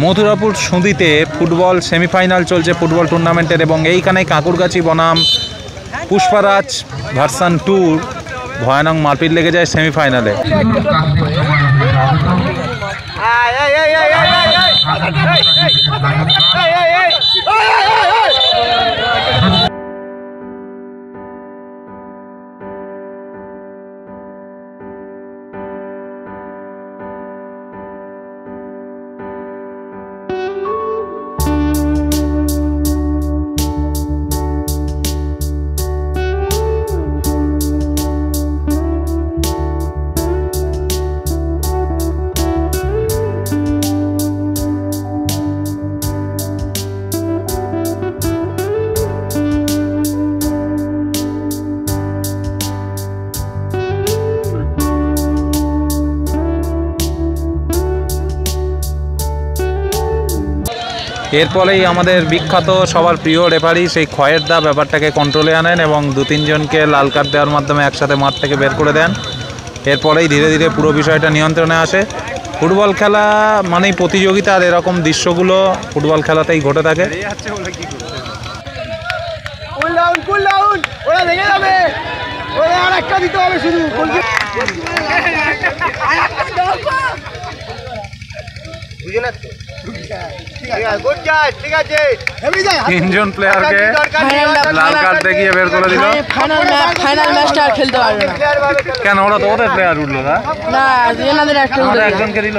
Mathurapur সুঁদিতে football semifinal চলছে football টুর্নামেন্টের, এবং এইখানে কাকুরগাছি বনাম পুষ্পারাজ ভার্সন 2 ভয়ানক মারপিট লেগে যায় সেমিফাইনালে। এরপরেই আমাদের বিখ্যাত সবার প্রিয় রেফারি সেই খয়ের দা ব্যাপারটাকে কন্ট্রোলে আনেন এবং 2-3 জনকে লাল কার্ড দেওয়ার মাধ্যমে একসাথে মাঠ থেকে বের করে দেন। এরপরেই ধীরে ধীরে পুরো বিষয়টা নিয়ন্ত্রণে আসে। ফুটবল খেলা মানেই প্রতিযোগিতা, আর এরকম দৃশ্যগুলো ফুটবল খেলাতেই ঘটে থাকে। তিনজন প্লেয়ারকে লাল কার্ড দেখিয়ে বের করে দিল। ফাইনাল ম্যাচটা আর খেলতে পারবে না কেন? ওরা তো ওদের প্লেয়ার উঠলো না, একজনকে দিল।